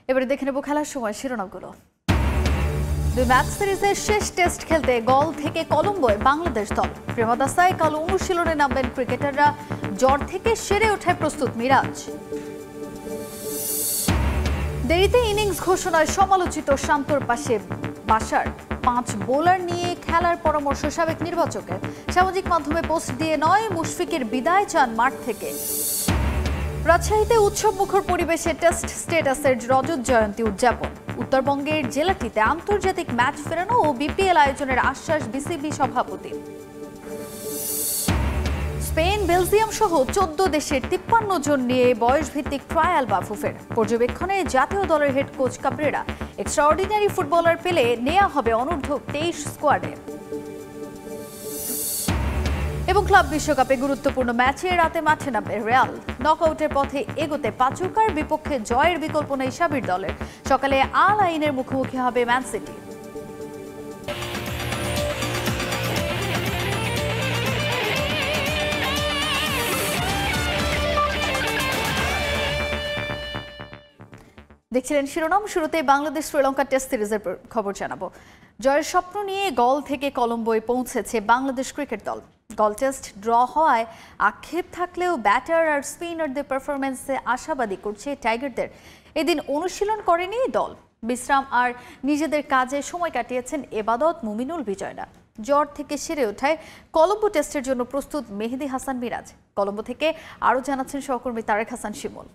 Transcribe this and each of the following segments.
এবারে দেখে নেব খেলার সময় শিরোনামগুলো। দুই ম্যাচ সিরিজের শেষ টেস্ট খেলতে গল থেকে কলম্বোয় বাংলাদেশ দল। প্রেমাদাসায় কাল অনুশীলনে নামবেন ক্রিকেটাররা। জ্বর থেকে সেরে ওঠায় প্রস্তুত মিরাজ। দেরিতে ইনিংস ঘোষণায় সমালোচিত শান্তর পাশে বাসার 5 বোলার নিয়ে খেলার পরামর্শ সাবেক নির্বাচকের। সামাজিক মাধ্যমে পোস্ট দিয়ে নয়, মুশফিকের বিদায় চান মাঠ থেকে। রাজশাহীতে উৎসবমুখর পরিবেশে টেস্ট স্ট্যাটাসের রজত জয়ন্তী উদযাপন। উত্তরবঙ্গের জেলাটিতে আন্তর্জাতিক ম্যাচ ফেরানো ও বিপিএল আয়োজনের আশ্বাস বিসিবি সভাপতি। স্পেন, বেলজিয়াম সহ 14 দেশের 53 জন নিয়ে বয়সভিত্তিক ট্রায়াল বাফুফের। পর্যবেক্ষণে জাতীয় দলের head coach Cabrera. Extraordinary footballer পেলে নেওয়া হবে অনূর্ধ্ব 23 স্কোয়াডে। এবং ক্লাব বিশ্বকাপে গুরুত্বপূর্ণ ম্যাচে রাতে মাঠে নামবে রিয়াল। নকআউটের পথে এগোতে পাচুকার বিপক্ষে জয়ের বিকল্প নেই সাবির দলের। সকালে আল আইনের মুখোমুখি হবে ম্যান সিটি। দেখছিলেন শিরোনাম। শুরুতে বাংলাদেশ শ্রীলঙ্কা টেস্ট সিরিজের খবর জানাবো। জয়ের স্বপ্ন নিয়ে গল থেকে কলম্বোয় পৌঁছেছে বাংলাদেশ ক্রিকেট দল। গল টেস্ট ড্র হওয়ায় আক্ষেপ থাকলেও ব্যাটার আর স্পিনারদের পারফরমেন্সে আশাবাদী করছে টাইগারদের। এদিন অনুশীলন করেনি দল। বিশ্রাম আর নিজেদের কাজে সময় কাটিয়েছেন এবাদত, মুমিনুল, বিজয়রা। জ্বর থেকে সেরে ওঠায় কলম্বো টেস্টের জন্য প্রস্তুত মেহেদী হাসান মিরাজ। কলম্বো থেকে আরও জানাচ্ছেন সহকর্মী তারেক হাসান শিমুল।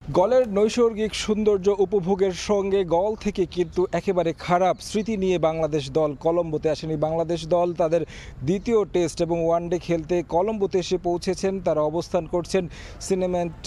গলের নৈসর্গিক সৌন্দর্য উপভোগের সঙ্গে গল থেকে কিন্তু একেবারে খারাপ স্মৃতি নিয়ে বাংলাদেশ দল কলম্বোতে আসেনি। বাংলাদেশ দল তাদের দ্বিতীয় টেস্ট এবং ওয়ানডে খেলতে কলম্বোতে এসে পৌঁছেছেন। তারা অবস্থান করছেন সিনেমেন্ট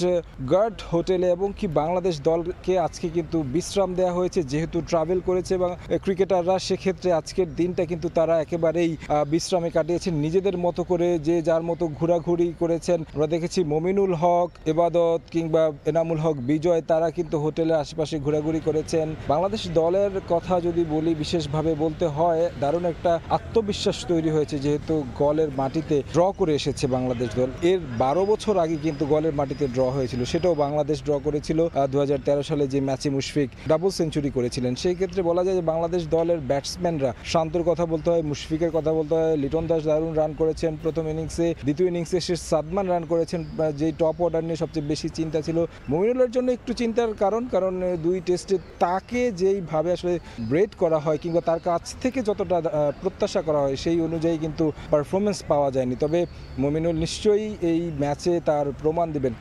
গার্ড হোটেলে এবং কি বাংলাদেশ দলকে আজকে কিন্তু বিশ্রাম দেওয়া হয়েছে, যেহেতু ট্রাভেল করেছে এবং ক্রিকেটাররা, সেক্ষেত্রে আজকের দিনটা কিন্তু তারা একেবারেই বিশ্রামে কাটিয়েছেন নিজেদের মতো করে, যে যার মতো ঘোরাঘুরি করেছেন। আমরা দেখেছি মমিনুল হক, এবাদত কিংবা এনামুল হক, বিজয়, তারা কিন্তু হোটেলের আশেপাশে ঘোরাঘুরি করেছেন। বাংলাদেশ দলের কথা যদি বলি, বিশেষভাবে বলতে হয়, দারুণ একটা আত্মবিশ্বাস তৈরি হয়েছে, যেহেতু গলের মাটিতে ড্র করে এসেছে বাংলাদেশ দল। এর 12 বছর আগে কিন্তু গলের মাটিতে ড্র হয়েছিল, সেটাও বাংলাদেশ ড্র করেছিল 2013 সালে, যে ম্যাচে মুশফিক ডাবল সেঞ্চুরি করেছিলেন। সেই ক্ষেত্রে বলা যায় যে বাংলাদেশ দলের ব্যাটসম্যানরা, শান্তর কথা বলতে হয়, মুশফিকের কথা বলতে হয়, লিটন দাস দারুণ রান করেছেন প্রথম ইনিংসে। দ্বিতীয় ইনিংসে সে সাদমান রান করেছেন, যেই টপ অর্ডার নিয়ে সবচেয়ে বেশি চিন্তা ছিল। মুমিনুলের জন্য একটু চিন্তার কারণ দুই টেস্টে তাকে যেইভাবে আসলে ব্রেড করা হয় কিংবা তার কাছ থেকে যতটা প্রত্যাশা করা হয় সেই অনুযায়ী কিন্তু পারফরমেন্স পাওয়া যায়নি। তবে মুমিনুল নিশ্চয়ই এই ম্যাচে তার প্রমাণ দেবেন।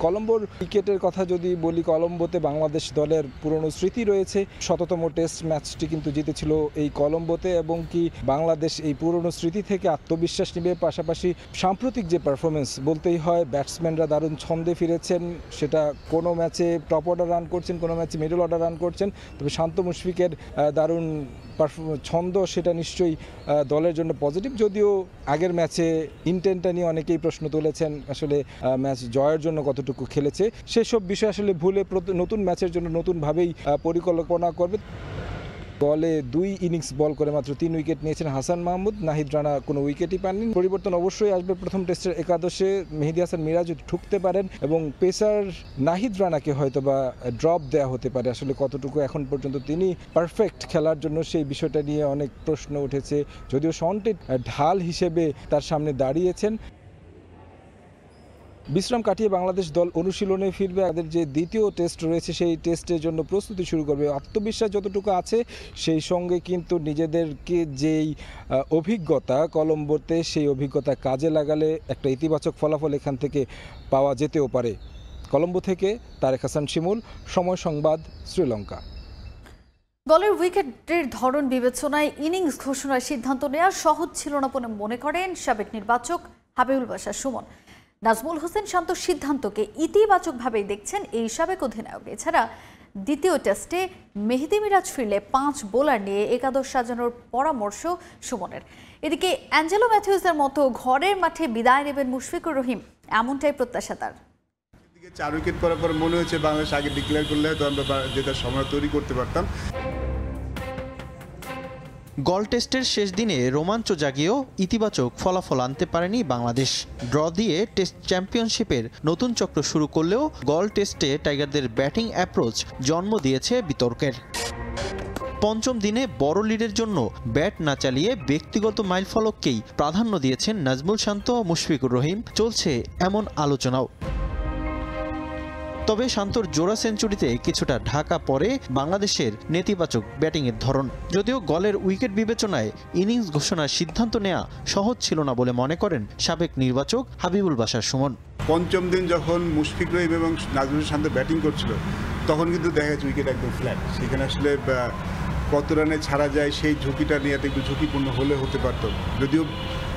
কলম্বোর ক্রিকেটের কথা যদি বলি, কলম্বোতে বাংলাদেশ দলের পুরনো স্মৃতি রয়েছে। ১৭তম টেস্ট ম্যাচটি কিন্তু জিতেছিল এই কলম্বোতে এবং কি বাংলাদেশ এই পুরনো স্মৃতি থেকে আত্মবিশ্বাস নিবে। পাশাপাশি সাম্প্রতিক যে পারফরমেন্স, বলতেই হয় ব্যাটসম্যানরা দারুণ ছন্দে ফিরেছেন। সেটা কোনো ম্যাচে টপ অর্ডার রান করছেন, কোনো ম্যাচে মিডল অর্ডার রান করছেন। তবে শান্ত মুশফিকের দারুণ ছন্দ, সেটা নিশ্চয়ই দলের জন্য পজিটিভ। যদিও আগের ম্যাচে ইন্টেন্টটা নিয়ে অনেকেই প্রশ্ন তুলেছেন, আসলে ম্যাচ জয়ের জন্য কতটুকু খেলেছে, সেসব বিষয় আসলে ভুলে নতুন ম্যাচের জন্য নতুনভাবেই পরিকল্পনা করবে। বলে 2 ইনিংস বল করে মাত্র 3 উইকেট নিয়েছেন হাসান মাহমুদ। নাহিদ রানা কোনো উইকেটই পাননি। পরিবর্তন অবশ্যই আসবে প্রথম টেস্টের একাদশে। মেহেদী হাসান মিরাজ ঠুকতে পারেন এবং পেসার নাহিদ রানাকে হয়তো বা ড্রপ দেওয়া হতে পারে। আসলে কতটুকু এখন পর্যন্ত তিনি পারফেক্ট খেলার জন্য, সেই বিষয়টা নিয়ে অনেক প্রশ্ন উঠেছে। যদিও শন্টে ঢাল হিসেবে তার সামনে দাঁড়িয়েছেন। বিশ্রাম কাটিয়ে বাংলাদেশ দল অনুশীলনে ফিরবে। তাদের যে দ্বিতীয় টেস্ট রয়েছে সেই টেস্টের জন্য প্রস্তুতি শুরু করবে। আত্মবিশ্বাস যতটুকু আছে, সেই সঙ্গে কিন্তু নিজেদেরকে যেই অভিজ্ঞতা কলম্বোতে, সেই অভিজ্ঞতা কাজে লাগালে একটা ইতিবাচক ফলাফল এখান থেকে পাওয়া যেতেও পারে। কলম্বো থেকে তারেক হাসান শিমুল, সময় সংবাদ, শ্রীলঙ্কা। দলের উইকেটের ধরন বিবেচনায় ইনিংস ঘোষণার সিদ্ধান্ত নেওয়া সহজ ছিল না বলে মনে করেন সাবেক নির্বাচক হাবিবুল বাশার সুমন। নাজমুল হোসেন শান্ত সিদ্ধান্তকে ইতিবাচকভাবেই দেখছেন এই সাবেক অধিনায়ক। এছাড়া দ্বিতীয় টেস্টে মেহেদী মিরাজ ফিরলে 5 বোলার নিয়ে একাদশ সাজানোর পরামর্শ সুমনের। এদিকে অ্যাঞ্জেলো ম্যাথিউসের মতো ঘরের মাঠে বিদায় নেবেন মুশফিকুর রহিম, এমনটাই প্রত্যাশা তার। 4 উইকেট পরার পর মনে হচ্ছে বাংলাদেশ আগে ডিক্লেয়ার করলে হয়তো আমরা জেতার সময় তৈরি করতে পারতাম। গল টেস্টের শেষ দিনে রোমাঞ্চ জাগিয়েও ইতিবাচক ফলাফল আনতে পারেনি বাংলাদেশ। ড্র দিয়ে টেস্ট চ্যাম্পিয়নশিপের নতুন চক্র শুরু করলেও গল টেস্টে টাইগারদের ব্যাটিং অ্যাপ্রোচ জন্ম দিয়েছে বিতর্কের। পঞ্চম দিনে বড় লিডের জন্য ব্যাট না চালিয়ে ব্যক্তিগত মাইলফলককেই প্রাধান্য দিয়েছেন নাজমুল শান্ত ও মুশফিকুর রহিম। চলছে এমন আলোচনাও। তবে শান্তর জোড়া সেঞ্চুরিতে কিছুটা ঢাকা পড়ে বাংলাদেশের নেতিবাচক ব্যাটিংয়ের ধরন। যদিও গলের উইকেট বিবেচনায় ইনিংস ঘোষণার সিদ্ধান্ত নেওয়া সহজ ছিল না বলে মনে করেন সাবেক নির্বাচক হাবিবুল বাশার সুমন। পঞ্চম দিন যখন মুশফিক রহিম এবং নাজমুল শান্ত ব্যাটিং করছিল তখন কিন্তু দেখা যাচ্ছে উইকেট একদম ফ্ল্যাট। সেখানে আসলে কত রানে ছাড়া যায় সেই ঝুঁকিটা নিয়ে একটু ঝুঁকিপূর্ণ হলে হতে পারত। যদিও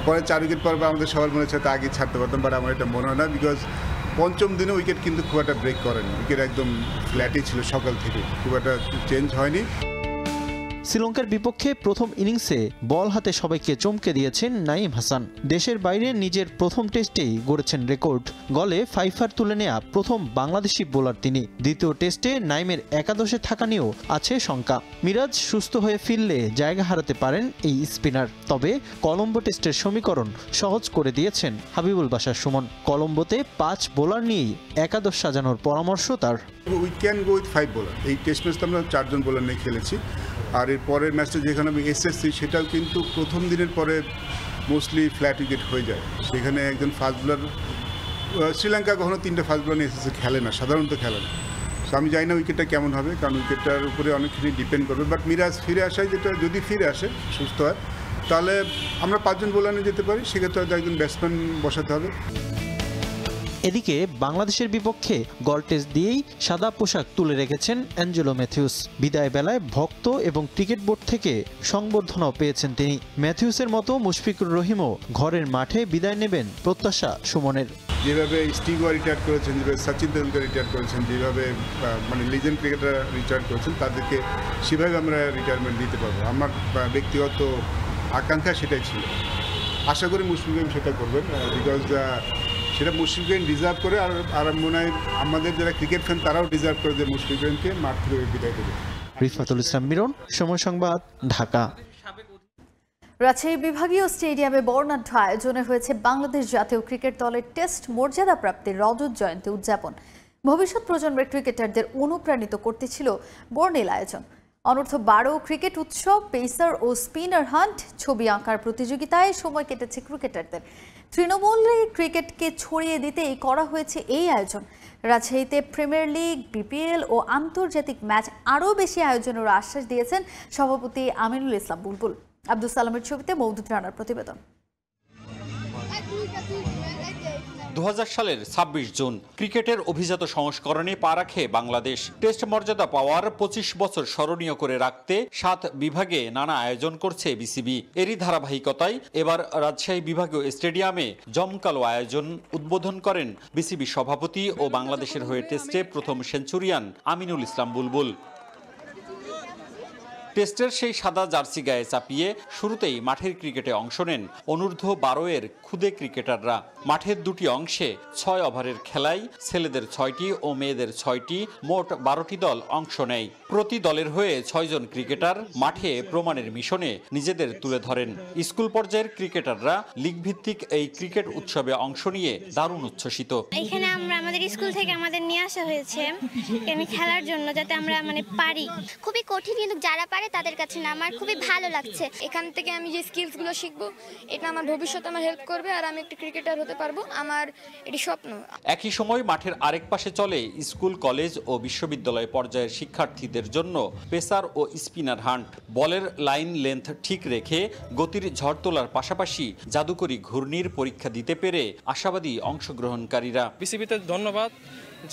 পরে 4 উইকেট পর আমাদের সবার মনে হচ্ছে আগে ছাড়তে পারতাম, বাট আমার এটা মনে হয় না। বিকজ পঞ্চম দিনে উইকেট কিন্তু খুব একটা ব্রেক করেনি, উইকেট একদম ফ্ল্যাটই ছিল সকাল থেকে, খুব একটা চেঞ্জ হয়নি। শ্রীলঙ্কার বিপক্ষে প্রথম ইনিংসে বল হাতে সবাইকে চমকে দিয়েছেন নাঈম হাসান। দেশের বাইরে নিজের প্রথম টেস্টেই গড়েছেন রেকর্ড। গলে 5 তুলে নেয়া প্রথম বাংলাদেশি বোলার তিনি। দ্বিতীয় টেস্টে নাঈমের একাদশে থাকা নিয়েও আছে শঙ্কা। মিরাজ সুস্থ হয়ে ফিরলে জায়গা হারাতে পারেন এই স্পিনার। তবে কলম্বো টেস্টের সমীকরণ সহজ করে দিয়েছেন হাবিবুল বাশার সুমন। কলম্বোতে 5 বোলার নিয়েই একাদশ সাজানোর পরামর্শ তার। We can go with 5 bowler. এই টেস্ট ম্যাচটা আমরা 4 জন বোলার নিয়ে খেলেছি। আর এর পরের ম্যাচটা যেখানে আমি এসএসসি, সেটাও কিন্তু প্রথম দিনের পরে মোস্টলি ফ্ল্যাট উইকেট হয়ে যায়। সেখানে একজন ফাস্ট বোলার, শ্রীলঙ্কা কখনো 3টে ফাস্ট বোলার নিয়ে এসএসসি খেলে না, সাধারণত খেলে না। তো আমি জানি না উইকেটটা কেমন হবে, কারণ উইকেটটার উপরে অনেকখানি ডিপেন্ড করবে। বাট মিরাজ ফিরে আসায়, যেটা যদি ফিরে আসে সুস্থ হয়, তাহলে আমরা 5 জন বোলার নিয়ে যেতে পারি। সেক্ষেত্রে হয়তো একজন ব্যাটসম্যান বসাতে হবে। এদিকে বাংলাদেশের বিপক্ষে গল টেস্ট দিয়েই সাদা পোশাক তুলে রেখেছেন অ্যাঞ্জেলো ম্যাথিউস। বিদায় বেলায় ভক্ত এবং ক্রিকেট বোর্ড থেকে সংবর্ধনাও পেয়েছেন তিনি। ম্যাথিউসের মতো মুশফিকুর রহিমও ঘরের মাঠে বিদায় নেবেন প্রত্যাশা সুমনের। যেভাবে স্টিগো রিটায়ার করেছেন, যেভাবে সচিন তেন্ডুলকার রিটায়ার করেছেন, যেভাবে মানে লিজেন্ড ক্রিকেটার রিটায়ার করেছেন, তাদেরকে সেভাবে আমরা রিটায়ারমেন্ট দিতে পারবো। আমার ব্যক্তিগত আকাঙ্ক্ষা সেটাই ছিল। আশা করি মুশফিক রহিম সেটা করবেন, বিকজ সেটা মুশফিক রহিম ডিজার্ভ করে। আর মনে হয় আমাদের যারা ক্রিকেট ফ্যান তারাও ডিজার্ভ করে যে মুশফিক রহিমকে মাঠ থেকে বিদায় দেবে। রিফাতুল ইসলাম মিরন, সময় সংবাদ, ঢাকা। রাজশাহী বিভাগীয় স্টেডিয়ামে বর্ণাঢ্য আয়োজনে হয়েছে বাংলাদেশ জাতীয় ক্রিকেট দলের টেস্ট মর্যাদা প্রাপ্তির রজত জয়ন্তী উদযাপন। ভবিষ্যৎ প্রজন্মের ক্রিকেটারদের অনুপ্রাণিত করতে ছিল বর্ণিল আয়োজন। অনূর্ধ্ব 12 ক্রিকেট উৎসব, পেসার ও স্পিনার হান্ট, ছবি আঁকার প্রতিযোগিতায় সময় কেটেছে ক্রিকেটারদের। তৃণমূলে ক্রিকেটকে ছড়িয়ে দিতেই করা হয়েছে এই আয়োজন। রাজশাহীতে প্রিমিয়ার লিগ, বিপিএল ও আন্তর্জাতিক ম্যাচ আরও বেশি আয়োজনের আশ্বাস দিয়েছেন সভাপতি আমিনুল ইসলাম বুলবুল। আব্দুল সালামের ছবিতে মওদুদ রানার প্রতিবেদন। 2000 সালের 26 জুন ক্রিকেটের অভিজাত সংস্করণে পা রাখে বাংলাদেশ। টেস্ট মর্যাদা পাওয়ার 25 বছর স্মরণীয় করে রাখতে 7 বিভাগে নানা আয়োজন করছে বিসিবি। এরই ধারাবাহিকতায় এবার রাজশাহী বিভাগীয় স্টেডিয়ামে জমকালো আয়োজন উদ্বোধন করেন বিসিবি সভাপতি ও বাংলাদেশের হয়ে টেস্টে প্রথম সেঞ্চুরিয়ান আমিনুল ইসলাম বুলবুল। টেস্টের সেই সাদা জার্সি গায়ে চাপিয়ে শুরুতেই মাঠের ক্রিকেটে অংশ নেন অনূর্ধ্ব 12 এর খুদে ক্রিকেটাররা। মাঠের 2টি অংশে 6 ওভারের খেলায় ছেলেদের 6টি ও মেয়েদের 6টি, মোট 12টি দল অংশ নেয়। প্রতি দলের হয়ে 6 জন ক্রিকেটার মাঠে প্রমাণের মিশনে নিজেদের তুলে ধরেন। স্কুল পর্যায়ের ক্রিকেটাররা লিগ ভিত্তিক এই ক্রিকেট উৎসবে অংশ নিয়ে দারুণ উচ্ছ্বসিত। এখানে আমরা আমাদের স্কুল থেকে আমাদের নিয়ে আসা হয়েছে এখানে খেলার জন্য, যাতে আমরা পারি। খুবই কঠিন, কিন্তু যারা পারে তাদের কাছে না, আমার খুবই ভালো লাগছে। এখান থেকে আমি যে স্কিলসগুলো শিখবো, এটা আমার ভবিষ্যতে আমার হেল্প করবে, আর আমি একটা ক্রিকেটার হতে পারবো। আমার এটি স্বপ্ন। একই সময় মাঠের আরেক পাশে চলে স্কুল, কলেজ ও বিশ্ববিদ্যালয় পর্যায়ের শিক্ষার্থীদের জন্য পেসার ও স্পিনার হান্ট। বলের লাইন লেন্থ ঠিক রেখে গতির ঝড় তোলার পাশাপাশি জাদুকরি ঘূর্ণির পরীক্ষা দিতে পেরে আশাবাদী অংশগ্রহণকারীরা। বিসিবিতে ধন্যবাদ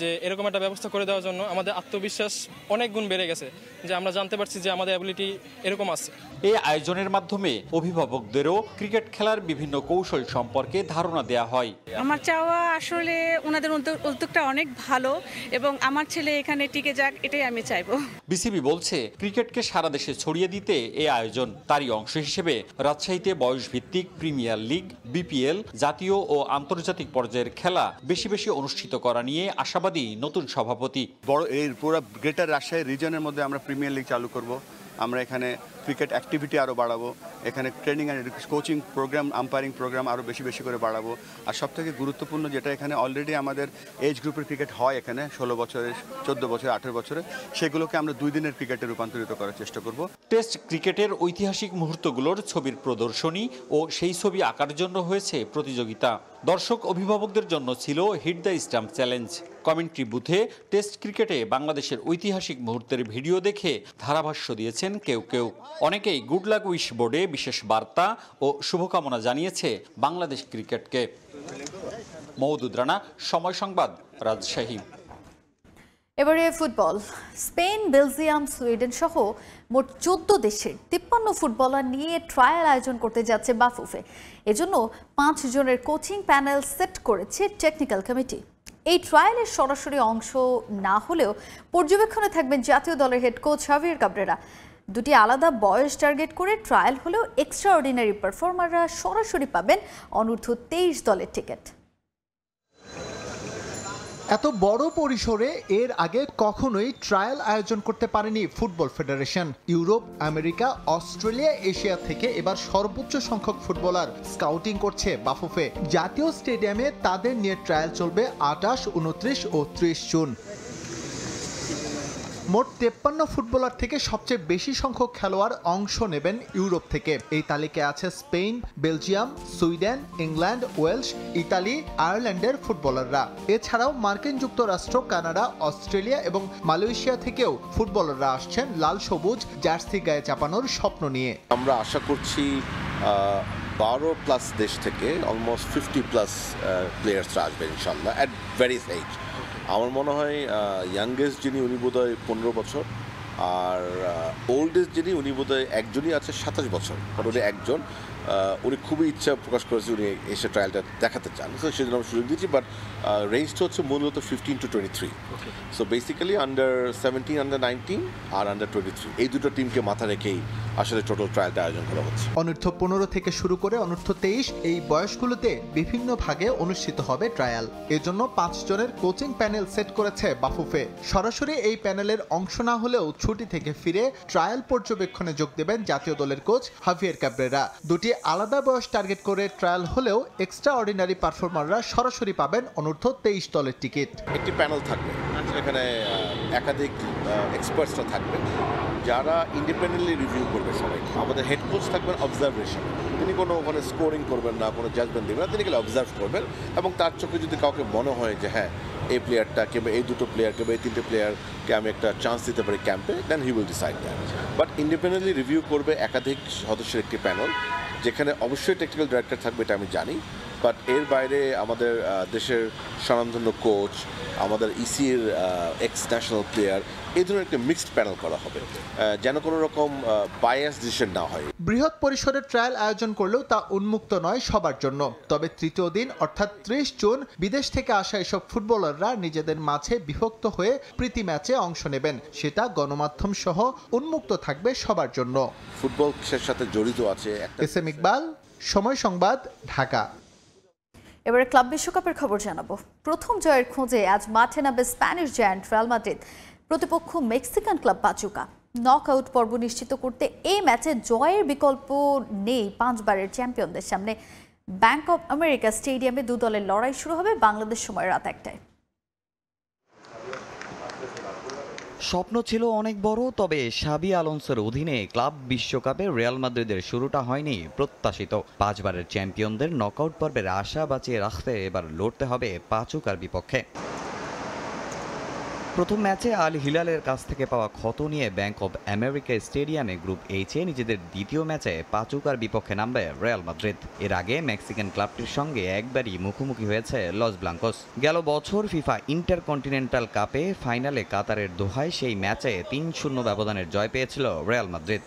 যে এরকম একটা ব্যবস্থা করে দেওয়ার জন্য। আমাদের আত্মবিশ্বাস অনেক গুণ বেড়ে গেছে, যে আমরা জানতে পারছি যে আমাদের অ্যাবিলিটি এরকম আছে। এই আয়োজনের মাধ্যমে অভিভাবকদেরও ক্রিকেট খেলার বিভিন্ন কৌশল সম্পর্কে ধারণা দেয়া হয়। আমার চাওয়া আসলে ওনাদের উদ্যোগটা অনেক ভালো এবং আমার ছেলে এখানে টিকে যাক, এটাই আমি চাইবো। বিসিবি বলছে ক্রিকেটকে সারা দেশে ছড়িয়ে দিতে এই আয়োজন। তারই অংশ হিসেবে রাজশাহীতে বয়সভিত্তিক প্রিমিয়ার লিগ, বিপিএল, জাতীয় ও আন্তর্জাতিক পর্যায়ের খেলা বেশি বেশি অনুষ্ঠিত করা নিয়ে আশাবাদী নতুন সভাপতি। বড় এই পুরো গ্রেটার রাজশাহী রিজনের মধ্যে আমরা প্রিমিয়ার লিগ চালু করব। আমরা এখানে ক্রিকেট অ্যাক্টিভিটি আরও বাড়াবো, এখানে training and coaching programme, umpiring programme আরও বেশি বেশি করে বাড়াবো। আর সবথেকে গুরুত্বপূর্ণ যেটা, এখানে অলরেডি আমাদের এজ গ্রুপের ক্রিকেট হয় এখানে 16 বছরের, 14 বছর, 18 বছরে, সেগুলোকে আমরা 2 দিনের ক্রিকেটে রূপান্তরিত করার চেষ্টা করব। টেস্ট ক্রিকেটের ঐতিহাসিক মুহূর্তগুলোর ছবির প্রদর্শনী ও সেই ছবি আঁকার জন্য হয়েছে প্রতিযোগিতা। দর্শক অভিভাবকদের জন্য ছিল hit the stump challenge. Commentary বুথে টেস্ট ক্রিকেটে বাংলাদেশের ঐতিহাসিক মুহূর্তের ভিডিও দেখে ধারাভাষ্য দিয়েছেন কেউ কেউ। অনেকেই গুড লাক উইশ বোর্ডে বিশেষ বার্তা ও শুভকামনা জানিয়েছে বাংলাদেশ ক্রিকেটকে। মওদুদ রানা, সময় সংবাদ, রাজশাহী। এবারে ফুটবল। স্পেন, বেলজিয়াম, সুইডেন সহ মোট 14 দেশের 53 ফুটবলার নিয়ে ট্রায়াল আয়োজন করতে যাচ্ছে বাফুফে। এজন্য 5 জনের কোচিং প্যানেল সেট করেছে টেকনিক্যাল কমিটি। এই ট্রায়ালের সরাসরি অংশ না হলেও পর্যবেক্ষণে থাকবেন জাতীয় দলের হেড কোচ হাভিয়ের কাবরেরা। দুটি আলাদা বয়স টার্গেট করে ট্রায়াল হলেও এক্সট্রা অর্ডিনারি পারফর্মাররা সরাসরি পাবেন অনূর্ধ্ব 23 দলের টিকিট। এত বড় পরিসরে এর আগে কখনোই ট্রায়াল আয়োজন করতে পারেনি football federation. Europe, America, Australia, Asia থেকে এবার সর্বোচ্চ সংখ্যক ফুটবলার স্কাউটিং করছে বাফুফে। জাতীয় স্টেডিয়ামে তাদের নিয়ে ট্রায়াল চলবে 28, 29 ও 30 জুন। মোট 53 ফুটবলার থেকে সবচেয়ে বেশি সংখ্যক খেলোয়াড় অংশ নেবেন ইউরোপ থেকে। এই তালিকায় আছে Spain, Belgium, Sweden, England, Wales, Italy, আয়ারল্যান্ডের ফুটবলাররা। এছাড়াও মার্কিন যুক্তরাষ্ট্র, কানাডা, অস্ট্রেলিয়া এবং মালয়েশিয়া থেকেও ফুটবলাররা আসছেন লাল সবুজ জার্সি গায়ে চাপানোর স্বপ্ন নিয়ে। আমরা আশা করছি 12+ দেশ থেকে অলমোস্ট 50+ প্লেয়ার্সরা আসবেন ইনশাল্লাহ, অ্যাট ভেরিয়াস এজ। আমার মনে হয় ইয়াংগেস্ট যিনি, উনি বোধহয় 15 বছর, আর ওল্ডেস্ট যিনি, উনি বোধহয় একজনই আছে 27 বছর, উনি একজন। উনি খুবই ইচ্ছা প্রকাশ করেছে, উনি এসে ট্রায়ালটা দেখাতে চান, সো সেজন্য আমরা সুযোগ দিচ্ছি। বাট রেঞ্জটা হচ্ছে মূলত 15 to 23। So basically under 17, under 19 আর আন্ডার 23, এই দুটো টিমকে মাথা রেখেই আসলে টোটাল ট্রায়ালটা আয়োজন করা হচ্ছে। অনূর্ধ্ব 15 থেকে শুরু করে অনূর্ধ্ব 23 এই বয়সগুলোতে বিভিন্ন ভাগে অনুষ্ঠিত হবে ট্রায়াল। এজন্য 5 জনের কোচিং প্যানেল সেট করেছে বাফুফে। সরাসরি এই প্যানেলের অংশ না হলেও ছুটি থেকে ফিরে ট্রায়াল পর্যবেক্ষণে যোগ দেবেন জাতীয় দলের কোচ হাভিয়ের কাবরেরা। দুটি আলাদা বয়স টার্গেট করে ট্রায়াল হলেও এক্সট্রা অর্ডিনারি পারফর্মাররা সরাসরি পাবেন অনূর্ধ্ব 23 দলের টিকিট। একটি প্যানেল থাকবে, এখানে একাধিক এক্সপার্টসরা থাকবেন যারা ইন্ডিপেন্ডেন্টলি রিভিউ করবে সবাইকে। আমাদের হেড কোচ থাকবেন অবজারভেশন, তিনি কোনো ওখানে স্কোরিং করবেন না, কোনো জাজমেন্ট দেবেন না, তিনি গেলে অবজার্ভ করবেন এবং তার চোখে যদি কাউকে মনে হয় যে হ্যাঁ এই প্লেয়ারটা কিংবা এই দুটো প্লেয়ার কিংবা এই 3টে প্লেয়ারকে আমি একটা চান্স দিতে পারি ক্যাম্পে, then he will decide that. But independently review করবে একাধিক সদস্যের একটি প্যানেল, যেখানে অবশ্যই টেকনিক্যাল ডাইরেক্টর থাকবে, এটা আমি জানি। বাট এর বাইরে আমাদের দেশের স্বনামধন্য কোচ, আমাদের ইসির এক্স ন্যাশনাল প্লেয়ার, এই ধরনের একটা মিক্সড প্যানেল করা হবে, যেন কোনো রকম বায়াস ডিসিশন না হয়। বৃহৎ পরিসরে ট্রায়াল আয়োজন করলেও তা উন্মুক্ত নয় সবার জন্য। তবে তৃতীয় দিন অর্থাৎ 30 জুন বিদেশ থেকে আসা এসব ফুটবলাররা নিজেদের মাঝে বিভক্ত হয়ে প্রীতি ম্যাচে অংশ নেবেন। সেটা গণমাধ্যম সহ উন্মুক্ত থাকবে সবার জন্য। ফুটবলের সাথে জড়িত আছে। এস এম ইকবাল, সময় সংবাদ, ঢাকা। এবারে ক্লাব বিশ্বকাপের খবর জানাবো। প্রথম জয়ের খোঁজে আজ মাঠে নামবে স্প্যানিশ জায়ান্ট রিয়াল মাদ্রিদ। প্রতিপক্ষ মেক্সিকান ক্লাব পাচুকা। নকআউট পর্ব নিশ্চিত করতে এই ম্যাচে জয়ের বিকল্প নেই 5 বারের চ্যাম্পিয়নদের সামনে। ব্যাংক অব আমেরিকা স্টেডিয়ামে 2 দলের লড়াই শুরু হবে বাংলাদেশ সময় রাত 1টায়। স্বপ্ন ছিল অনেক বড়, তবে শাবি আলোনসোর অধীনে ক্লাব বিশ্বকাপে রিয়াল মাদ্রিদের শুরুটা হয়নি প্রত্যাশিত। 5 বারের চ্যাম্পিয়নদের নকআউট পর্বের আশা বাঁচিয়ে রাখতে এবার লড়তে হবে পাচুকার বিপক্ষে। প্রথম ম্যাচে আল হিলালের কাছ থেকে পাওয়া ক্ষত নিয়ে ব্যাংক অব আমেরিকা স্টেডিয়ামে গ্রুপ এইচে নিজেদের দ্বিতীয় ম্যাচে পাচুকার বিপক্ষে নামবে রিয়াল মাদ্রিদ। এর আগে মেক্সিকান ক্লাবটির সঙ্গে একবারই মুখোমুখি হয়েছে লস ব্লাঙ্কোস। গেল বছর ফিফা ইন্টারকন্টিনেন্টাল কাপে ফাইনালে কাতারের দোহায় সেই ম্যাচে 3-0 ব্যবধানের জয় পেয়েছিল রিয়াল মাদ্রিদ।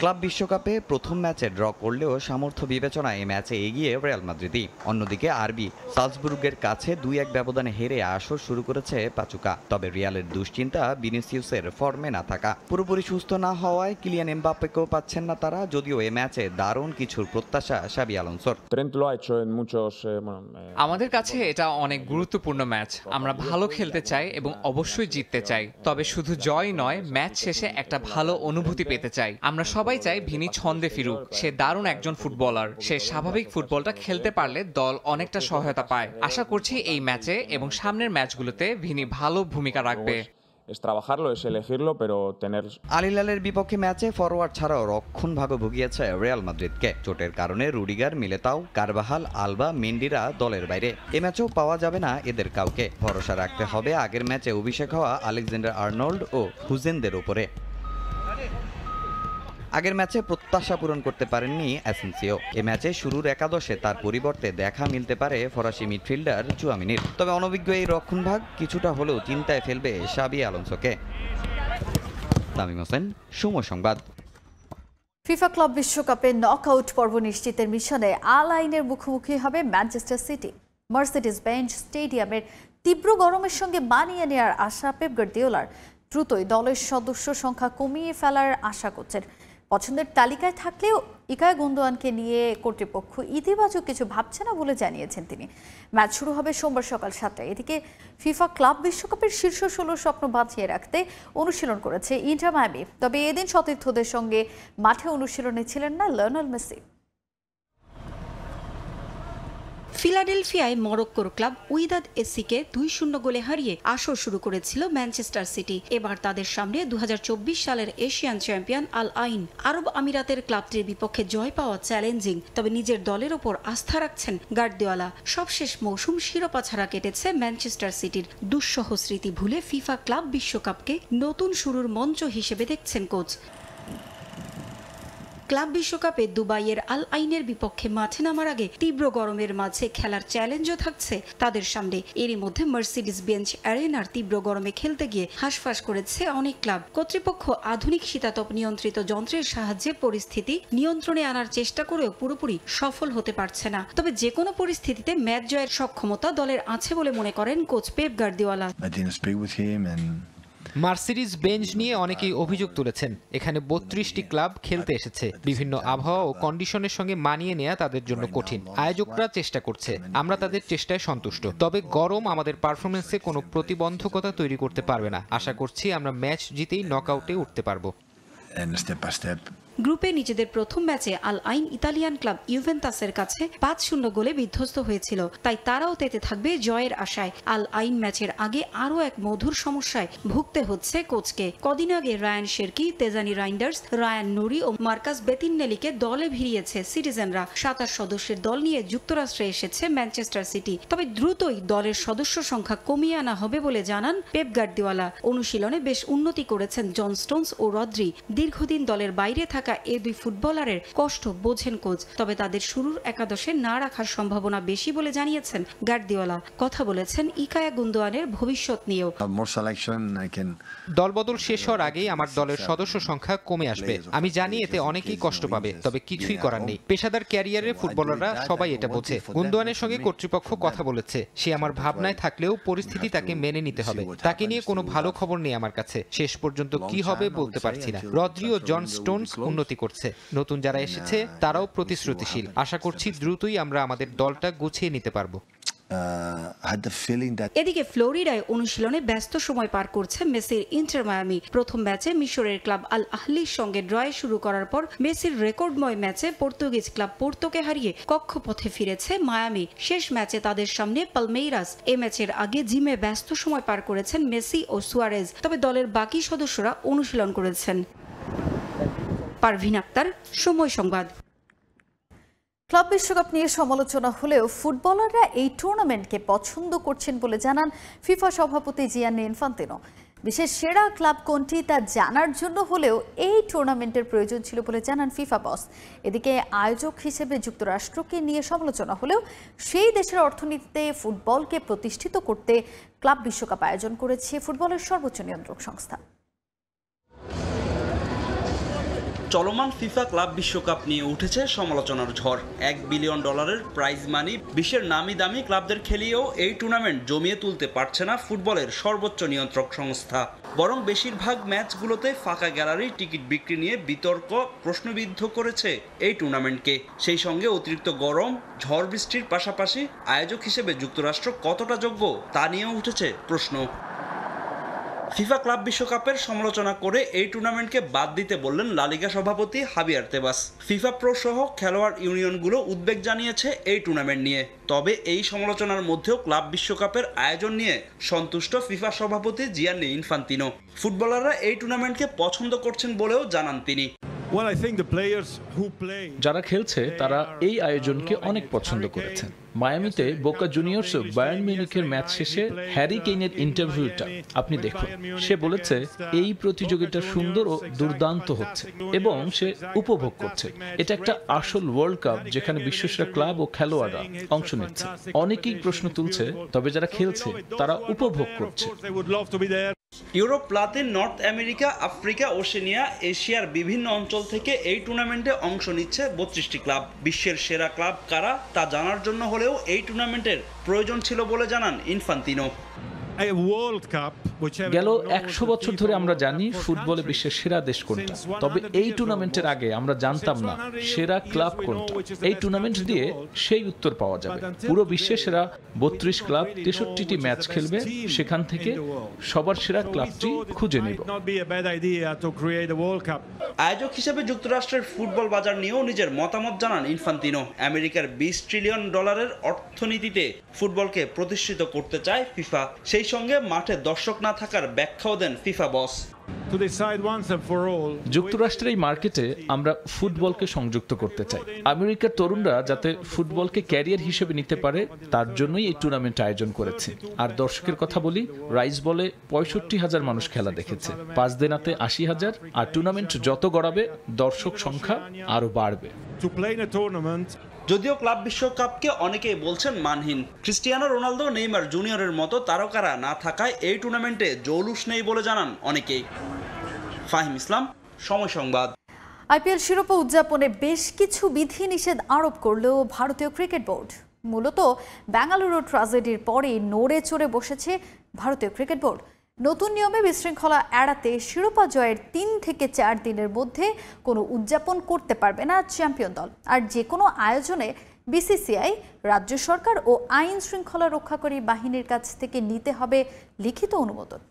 ক্লাব বিশ্বকাপে প্রথম ম্যাচে ড্র করলেও সামর্থ্য বিবেচনায় ম্যাচে এগিয়ে রিয়াল মাদ্রিদই। অন্যদিকে আরবি সালজবুর্গের কাছে 2-1 ব্যবধানে হেরে আসর শুরু করেছে পাচুকা। তবে রিয়ালের দুশ্চিন্তা ভিনিসিয়াসের ফর্মে না থাকা। পুরোপুরি সুস্থ না হওয়ায় কিলিয়ান এমবাপ্পেকেও পাচ্ছেন না তারা, যদিও এ ম্যাচে দারুণ কিছুর প্রত্যাশা শাবি আলোনসোর। আমাদের কাছে এটা অনেক গুরুত্বপূর্ণ ম্যাচ। আমরা ভালো খেলতে চাই এবং অবশ্যই জিততে চাই, তবে শুধু জয় নয়, ম্যাচ শেষে একটা ভালো অনুভূতি পেতে চাই। আমরা সবাই চাই ভিনি ছন্দে ফিরুক। সে দারুণ একজন ফুটবলার। সে স্বাভাবিক ফুটবলটা খেলতে পারলে দল অনেকটা সহায়তা পায়। আশা করছি এই ম্যাচে এবং সামনের ম্যাচগুলোতে ভিনি ভালো ভূমিকা রাখবে। আল হিলালের বিপক্ষে ম্যাচে ফরওয়ার্ড ছাড়াও রক্ষণভাগও ভুগিয়েছে রিয়াল মাদ্রিদকে। চোটের কারণে রুডিগার, মিলেতাও, কারবাহাল, আলবা, মেন্ডিরা দলের বাইরে। এ ম্যাচেও পাওয়া যাবে না এদের কাউকে। ভরসা রাখতে হবে আগের ম্যাচে অভিষেক হওয়া আলেকজান্ডার আর্নল্ড ও হুজেনদের উপরে। আগের ম্যাচে প্রত্যাশা পূরণ করতে পারেননি অ্যাসেনসিও। এ ম্যাচে শুরুর একাদশে তার পরিবর্তে দেখা মিলতে পারে ফরাসি মিডফিল্ডার চুয়ামিনির। তবে অনভিজ্ঞ এই রক্ষণভাগ কিছুটা হলেও চিন্তায় ফেলবে শাবি আলোনসোকে। তামিম হোসেন, সময় সংবাদ। ফিফা ক্লাব বিশ্বকাপে নকআউট পর্ব নিশ্চিতের মিশনে আল আইনের মুখোমুখি হবে ম্যানচেস্টার সিটি। মার্সিডিজ বেঞ্চ স্টেডিয়ামের তীব্র গরমের সঙ্গে মানিয়ে নেওয়ার আশা পেপ গার্দিওলার। দ্রুতই দলের সদস্য সংখ্যা কমিয়ে ফেলার আশা করছেন। পছন্দের তালিকায় থাকলেও ইকায়া গুন্দোয়ানকে নিয়ে কর্তৃপক্ষ ইতিবাচক কিছু ভাবছে না বলে জানিয়েছেন তিনি। ম্যাচ শুরু হবে সোমবার সকাল 7টায়। এদিকে ফিফা ক্লাব বিশ্বকাপের শীর্ষ 16 স্বপ্ন বাঁচিয়ে রাখতে অনুশীলন করেছে ইন্টার মায়ামি। তবে এদিন সতীর্থদের সঙ্গে মাঠে অনুশীলনে ছিলেন না লিওনেল মেসি। ফিলাডেলফিয়ায় মরক্কোর ক্লাব উইদাদ এসসিকে 2-0 গোলে হারিয়ে আসর শুরু করেছিল ম্যানচেস্টার সিটি। এবার তাদের সামনে 2024 সালের এশিয়ান চ্যাম্পিয়ন আল আইন। আরব আমিরাতের ক্লাবটির বিপক্ষে জয় পাওয়া চ্যালেঞ্জিং, তবে নিজের দলের ওপর আস্থা রাখছেন গার্দিওলা। সবশেষ মৌসুম শিরোপা ছাড়া কেটেছে ম্যানচেস্টার সিটির। দুঃসহ স্মৃতি ভুলে ফিফা ক্লাব বিশ্বকাপকে নতুন শুরুর মঞ্চ হিসেবে দেখছেন কোচ। ক্লাব বিশ্বকাপে দুবাইয়ের আল আইনের বিপক্ষে মাঠে নামার আগে তীব্র গরমের মাঝে খেলার চ্যালেঞ্জও থাকছে তাদের সামনে। এরই মধ্যে মার্সিডিজ বেঞ্চ অ্যারেনার তীব্র গরমে খেলতে গিয়ে হাঁসফাঁস করেছে অনেক ক্লাব। কর্তৃপক্ষ আধুনিক শীতাতপ নিয়ন্ত্রিত যন্ত্রের সাহায্যে পরিস্থিতি নিয়ন্ত্রণে আনার চেষ্টা করেও পুরোপুরি সফল হতে পারছে না। তবে যে কোনো পরিস্থিতিতে ম্যাচ জয়ের সক্ষমতা দলের আছে বলে মনে করেন coach Pep Guardiola. Mercedes bench নিয়ে অনেকেই অভিযোগ তুলেছেন। এখানে 32টি ক্লাব খেলতে এসেছে। বিভিন্ন আবহাওয়া ও কন্ডিশনের সঙ্গে মানিয়ে নেওয়া তাদের জন্য কঠিন। আয়োজকরা চেষ্টা করছে, আমরা তাদের চেষ্টায় সন্তুষ্ট। তবে গরম আমাদের পারফরমেন্সে কোনো প্রতিবন্ধকতা তৈরি করতে পারবে না। আশা করছি আমরা ম্যাচ জিতেই নকআউটে উঠতে পারবো। গ্রুপে নিজেদের প্রথম ম্যাচে আল আইন ইতালিয়ান ক্লাব ইউভেন্টাসের কাছে 5-0 গোলে বিধ্বস্ত হয়েছিল, তাই তারাও তেতে থাকবে জয়ের আশায়। আল আইন ম্যাচের আগে আরও এক মধুর সমস্যায় ভুগতে হচ্ছে কোচকে। কদিন আগে রায়ান শেরকি, তেজানি রাইন্ডার্স, রায়ান নুরি ও মার্কাস বেতিননেলিকে দলে ভিড়িয়েছে সিটিজেনরা। 27 সদস্যের দল নিয়ে যুক্তরাষ্ট্রে এসেছে ম্যানচেস্টার সিটি। তবে দ্রুতই দলের সদস্য সংখ্যা কমিয়ে আনা হবে বলে জানান পেপ গার্দিওলা। অনুশীলনে বেশ উন্নতি করেছেন জন স্টোনস ও রদ্রি। দীর্ঘদিন দলের বাইরে থাকা এই দুই ফুটবলারের কষ্ট বোঝেন কোচ। তবে তাদের শুরুর একাদশে না রাখার সম্ভাবনা বেশি বলে জানিয়েছেন গার্দিওলা। কথা বলেছেন ইকায়া গুন্দোয়ানের ভবিষ্যৎ নিয়েও। দলবদল শেষ হওয়ার আগেই আমার দলের সদস্য সংখ্যা কমে আসবে। আমি জানি এতে অনেকেই কষ্ট পাবে, তবে কিছুই করার নেই। পেশাদার ক্যারিয়ারের ফুটবলাররা সবাই এটা বোঝে। গুন্দোয়ানের সঙ্গে কর্তৃপক্ষ কথা বলেছে। সে আমার ভাবনায় থাকলেও পরিস্থিতি তাকে মেনে নিতে হবে। তাকে নিয়ে কোনো ভালো খবর নেই আমার কাছে। শেষ পর্যন্ত কি হবে বলতে পারছি না। রদ্রি ও জন স্টোনস উন্নতি করছে। নতুন যারা এসেছে তারাও প্রতিশ্রুতিশীল। আশা করছি দ্রুতই আমরা আমাদের দলটা গুছিয়ে নিতে পারবো। এদিকে ফ্লোরিডায় অনুশীলনে ব্যস্ত সময় পার করছে মেসির ইন্টার মায়ামি। প্রথম ম্যাচে মিশরের ক্লাব আল আহলির সঙ্গে ড্রয়ে শুরু করার পর মেসির রেকর্ডময় ম্যাচে পর্তুগিজ ক্লাব পোর্তোকে হারিয়ে কক্ষপথে ফিরেছে মায়ামি। শেষ ম্যাচে তাদের সামনে পালমেইরাস। এ ম্যাচের আগে জিমে ব্যস্ত সময় পার করেছেন মেসি ও সুয়ারেজ। তবে দলের বাকি সদস্যরা অনুশীলন করেছেন। পারভিন আক্তার, সময় সংবাদ। ক্লাব বিশ্বকাপ নিয়ে সমালোচনা হলেও ফুটবলাররা এই টুর্নামেন্টকে পছন্দ করছেন বলে জানান ফিফা সভাপতি জিয়ান্নি ইনফান্তিনো। বিশেষ সেরা ক্লাব কোনটি তা জানার জন্য হলেও এই টুর্নামেন্টের প্রয়োজন ছিল বলে জানান ফিফা বস। এদিকে আয়োজক হিসেবে যুক্তরাষ্ট্রকে নিয়ে সমালোচনা হলেও সেই দেশের অর্থনীতিতে ফুটবলকে প্রতিষ্ঠিত করতে ক্লাব বিশ্বকাপ আয়োজন করেছে ফুটবলের সর্বোচ্চ নিয়ন্ত্রক সংস্থা। চলমান ফিফা ক্লাব বিশ্বকাপ নিয়ে উঠেছে সমালোচনার ঝড়। $1 বিলিয়ন প্রাইজ মানি, বিশ্বের নামি দামি ক্লাবদের খেলিয়েও এই টুর্নামেন্ট জমিয়ে তুলতে পারছে না ফুটবলের সর্বোচ্চ নিয়ন্ত্রক সংস্থা। বরং বেশিরভাগ ম্যাচগুলোতে ফাঁকা গ্যালারি টিকিট বিক্রি নিয়ে বিতর্ক প্রশ্নবিদ্ধ করেছে এই টুর্নামেন্টকে। সেই সঙ্গে অতিরিক্ত গরম, ঝড় বৃষ্টির পাশাপাশি আয়োজক হিসেবে যুক্তরাষ্ট্র কতটা যোগ্য তা নিয়েও উঠেছে প্রশ্ন। ফিফা ক্লাব বিশ্বকাপের সমালোচনা করে এই টুর্নামেন্টকে বাদ দিতে বললেন লা লিগা সভাপতি হাবিয়ার তেবাস। ফিফা প্রো সহ খেলোয়াড় ইউনিয়নগুলো উদ্বেগ জানিয়েছে এই টুর্নামেন্ট নিয়ে। তবে এই সমালোচনার মধ্যেও ক্লাব বিশ্বকাপের আয়োজন নিয়ে সন্তুষ্ট ফিফা সভাপতি জিয়ান্নি ইনফান্তিনো। ফুটবলাররা এই টুর্নামেন্টকে পছন্দ করছেন বলেও জানান তিনি। যারা খেলছে তারা এই আয়োজনকে অনেক পছন্দ করেছেন। মায়ামিতে বোকা জুনিয়র্স ও বায়ার্ন মিউনিখের ম্যাচ শেষে হ্যারি কেইনের ইন্টারভিউটা আপনি দেখুন। সে বলেছে এই প্রতিযোগিতা সুন্দর ও দুর্দান্ত হচ্ছে এবং সে উপভোগ করছে। এটা একটা আসল ওয়ার্ল্ড কাপ যেখানে বিশ্বসেরা ক্লাব ও খেলোয়াড়রা অংশ নিচ্ছে। অনেকেই প্রশ্ন তুলছে, তবে যারা খেলছে তারা উপভোগ করছে। Europe, Latin, north America, Africa, Oceania, এশিয়ার বিভিন্ন অঞ্চল থেকে এই টুর্নামেন্টে অংশ নিচ্ছে 32টি ক্লাব। বিশ্বের সেরা ক্লাব কারা তা জানার জন্য হলেও এই টুর্নামেন্টের প্রয়োজন ছিল বলে জানান ইনফান্তিনো। গেল 100 বছর ধরে আমরা জানি ফুটবলে বিশ্বের সেরা দেশ কোনটা, তবে এই টুর্নামেন্টের আগে আমরা জানতাম না সেরা ক্লাব কোনটা। এই টুর্নামেন্ট দিয়ে সেই উত্তর পাওয়া যাবে। পুরো বিশ্বে সেরা 32 ক্লাব 63টি ম্যাচ খেলবে, সেখান থেকে সবার সেরা ক্লাবটি খুঁজে নেব। আয়োজক হিসেবে যুক্তরাষ্ট্রের ফুটবল বাজার নিয়েও নিজের মতামত জানান ইনফান্তিনো। আমেরিকার $20 ট্রিলিয়ন অর্থনীতিতে ফুটবলকে প্রতিষ্ঠিত করতে চায় ফিফা। সেই সঙ্গে মাঠে দর্শক না থাকার ব্যাখ্যাও দেন ফিফা বস। যুক্তরাষ্ট্রের এই মার্কেটে আমরা ফুটবলকে সংযুক্ত করতে চাই। আমেরিকার তরুণরা যাতে ফুটবলকে ক্যারিয়ার হিসেবে নিতে পারে তার জন্যই এই টুর্নামেন্ট আয়োজন করেছে। আর দর্শকের কথা বলি, রাইস বলে 65,000 মানুষ খেলা দেখেছে, 5 দিনাতে 80,000। আর টুর্নামেন্ট যত গড়াবে দর্শক সংখ্যা আরো বাড়বে। যদিও ক্লাব বিশ্বকাপকে অনেকেই বলছেন মানহীন, ক্রিস্টিয়ানো রোনালদো, নেইমার জুনিয়রের মতো তারকারা না থাকায় এই টুর্নামেন্টে জৌলুস নেই বলে জানান অনেকেই। ফাহিম ইসলাম, সময় সংবাদ। আইপিএল শিরোপা উদযাপনে বেশ কিছু বিধিনিষেধ আরোপ করলেও ভারতীয় ক্রিকেট বোর্ড, মূলত বেঙ্গালুরু ট্র্যাজেডির পরে নড়ে চড়ে বসেছে ভারতীয় ক্রিকেট বোর্ড। নতুন নিয়মে বিশৃঙ্খলা এড়াতে শিরোপা জয়ের 3 থেকে 4 দিনের মধ্যে কোনো উদযাপন করতে পারবে না চ্যাম্পিয়ন দল। আর যে কোনো আয়োজনে বিসিসিআই, রাজ্য সরকার ও আইন শৃঙ্খলা রক্ষাকারী বাহিনীর কাছ থেকে নিতে হবে লিখিত অনুমোদন।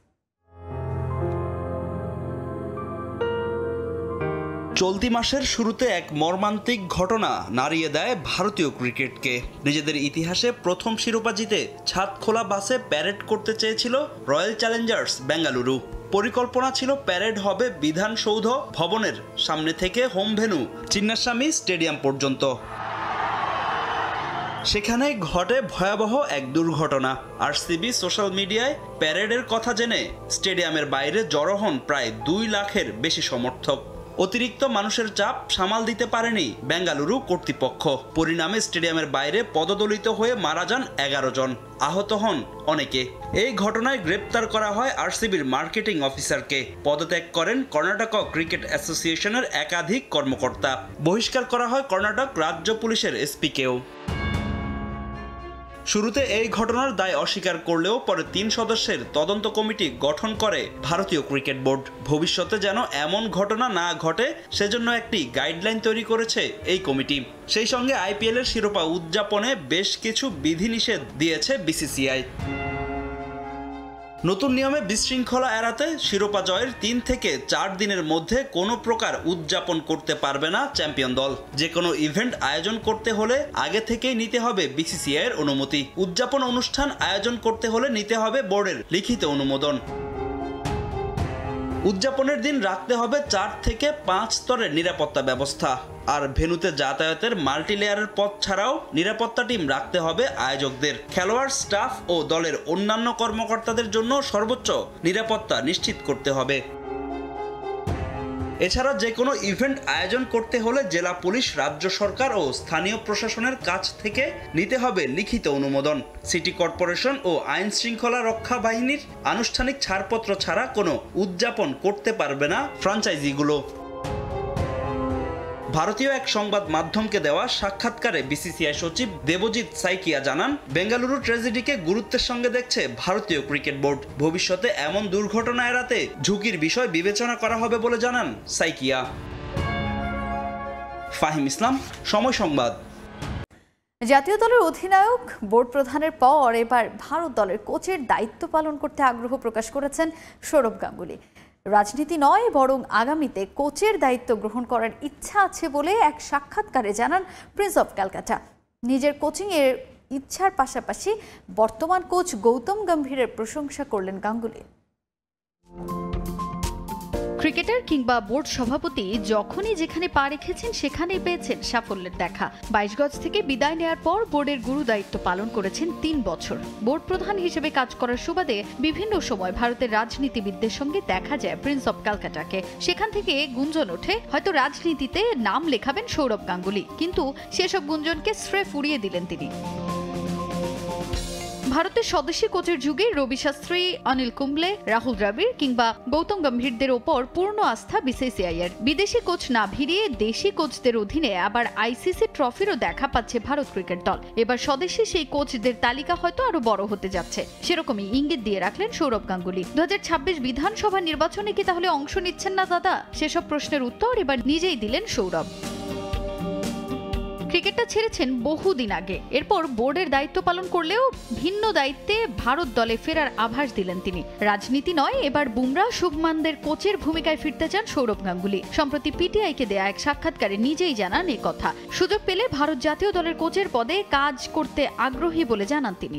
চলতি মাসের শুরুতে এক মর্মান্তিক ঘটনা নাড়িয়ে দেয় ভারতীয় ক্রিকেটকে। নিজেদের ইতিহাসে প্রথম শিরোপা জিতে ছাদ খোলা বাসে প্যারেড করতে চেয়েছিল রয়্যাল চ্যালেঞ্জার্স বেঙ্গালুরু। পরিকল্পনা ছিল প্যারেড হবে বিধানসৌধ ভবনের সামনে থেকে হোম ভেন্যু চিন্নাস্বামী স্টেডিয়াম পর্যন্ত। সেখানে ঘটে ভয়াবহ এক দুর্ঘটনা। আরসিবি সোশ্যাল মিডিয়ায় প্যারেডের কথা জেনে স্টেডিয়ামের বাইরে জড়ো হন প্রায় 2 লাখের বেশি সমর্থক। অতিরিক্ত মানুষের চাপ সামাল দিতে পারেনি বেঙ্গালুরু কর্তৃপক্ষ। পরিণামে স্টেডিয়ামের বাইরে পদদলিত হয়ে মারা যান 11 জন, আহত হন অনেকে। এই ঘটনায় গ্রেপ্তার করা হয় আরসিবির মার্কেটিং অফিসারকে। পদত্যাগ করেন কর্ণাটক ক্রিকেট অ্যাসোসিয়েশনের একাধিক কর্মকর্তা। বহিষ্কার করা হয় কর্ণাটক রাজ্য পুলিশের এসপিকেও। শুরুতে এই ঘটনার দায় অস্বীকার করলেও পরে 3 সদস্যের তদন্ত কমিটি গঠন করে ভারতীয় ক্রিকেট বোর্ড। ভবিষ্যতে যেন এমন ঘটনা না ঘটে সেজন্য একটি গাইডলাইন তৈরি করেছে এই কমিটি। সেই সঙ্গে আইপিএল এর শিরোপা উদযাপনে বেশ কিছু বিধিনিষেধ দিয়েছে বিসিসিআই। নতুন নিয়মে বিশৃঙ্খলা এড়াতে শিরোপা জয়ের 3 থেকে 4 দিনের মধ্যে কোনো প্রকার উদযাপন করতে পারবে না চ্যাম্পিয়ন দল। যে কোনো ইভেন্ট আয়োজন করতে হলে আগে থেকেই নিতে হবে বিসিসিআই এর অনুমতি। উদযাপন অনুষ্ঠান আয়োজন করতে হলে নিতে হবে বোর্ডের লিখিত অনুমোদন। উদযাপনের দিন রাখতে হবে 4 থেকে 5 স্তরের নিরাপত্তা ব্যবস্থা। আর ভেন্যুতে যাতায়াতের মাল্টি লেয়ারের পথ ছাড়াও নিরাপত্তা টিম রাখতে হবে আয়োজকদের। খেলোয়াড়, স্টাফ ও দলের অন্যান্য কর্মকর্তাদের জন্য সর্বোচ্চ নিরাপত্তা নিশ্চিত করতে হবে। এছাড়া যে কোনো ইভেন্ট আয়োজন করতে হলে জেলা পুলিশ, রাজ্য সরকার ও স্থানীয় প্রশাসনের কাছ থেকে নিতে হবে লিখিত অনুমোদন। সিটি কর্পোরেশন ও আইন শৃঙ্খলা রক্ষা বাহিনীর আনুষ্ঠানিক ছাড়পত্র ছাড়া কোনো উদযাপন করতে পারবে না ফ্র্যাঞ্চাইজিগুলো। ভারতীয় এক সংবাদ মাধ্যমকে দেওয়া সাক্ষাৎকারে বিসিসিআই সচিব দেবজিৎ সাইকিয়া জানান, বেঙ্গালুরু ট্র্যাজেডিকে গুরুত্বের সঙ্গে দেখছে ভারতীয় ক্রিকেট বোর্ড। ভবিষ্যতে এমন দুর্ঘটনা এড়াতে ঝুঁকির বিষয় বিবেচনা করা হবে বলে জানান সাইকিয়া। ফাহিম ইসলাম, সময় সংবাদ। জাতীয় দলের অধিনায়ক বোর্ড প্রধানের পর এবার ভারত দলের কোচের দায়িত্ব পালন করতে আগ্রহ প্রকাশ করেছেন সৌরভ গাঙ্গুলী। রাজনীতি নয়, বরং আগামীতে কোচের দায়িত্ব গ্রহণ করার ইচ্ছা আছে বলে এক সাক্ষাৎকারে জানান প্রিন্স অফ ক্যালকাটা। নিজের কোচিংয়ের ইচ্ছার পাশাপাশি বর্তমান কোচ গৌতম গম্ভীরের প্রশংসা করলেন গাঙ্গুলী। ক্রিকেটার কিংবা বোর্ড সভাপতি যখনই যেখানে পা রেখেছেন সেখানেই পেয়েছেন সাফল্যের দেখা। 22 গজ থেকে বিদায় নেয়ার পর বোর্ডের গুরু দায়িত্ব পালন করেছেন 3 বছর। বোর্ড প্রধান হিসেবে কাজ করার সুবাদে বিভিন্ন সময় ভারতের রাজনীতিবিদদের সঙ্গে দেখা যায় প্রিন্স অফ ক্যালকাটাকে। সেখান থেকে গুঞ্জন ওঠে হয়তো রাজনীতিতে নাম লেখাবেন সৌরভ গাঙ্গুলী, কিন্তু সেসব গুঞ্জনকে স্রেফ উড়িয়ে দিলেন তিনি। ভারতের স্বদেশী কোচের যুগে রবি শাস্ত্রী, অনিল কুম্বলে, রাহুল দ্রাবিড় কিংবা গৌতম গম্ভীরদের ওপর পূর্ণ আস্থা বিসিসিআই এর। বিদেশি কোচ না ভিড়িয়ে দেশি কোচদের অধীনে আবার আইসিসি ট্রফিরও দেখা পাচ্ছে ভারত ক্রিকেট দল। এবার স্বদেশী সেই কোচদের তালিকা হয়তো আরো বড় হতে যাচ্ছে, সেরকমই ইঙ্গিত দিয়ে রাখলেন সৌরভ গাঙ্গুলী। 2026 বিধানসভা নির্বাচনে কি তাহলে অংশ নিচ্ছেন না দাদা? সেসব প্রশ্নের উত্তর এবার নিজেই দিলেন সৌরভ। ক্রিকেটটা ছেড়েছেন বহুদিন আগে, এরপর বোর্ডের দায়িত্ব পালন করলেও ভিন্ন দায়িত্বে ভারত দলে ফেরার আভাস দিলেন তিনি। রাজনীতি নয়, এবার বুমরা, শুভমানদের কোচের ভূমিকায় ফিরতে চান সৌরভ গাঙ্গুলী। সম্প্রতি পিটিআইকে দেয়া এক সাক্ষাৎকারে নিজেই জানান এই কথা। সুযোগ পেলে ভারত জাতীয় দলের কোচের পদে কাজ করতে আগ্রহী বলে জানান তিনি।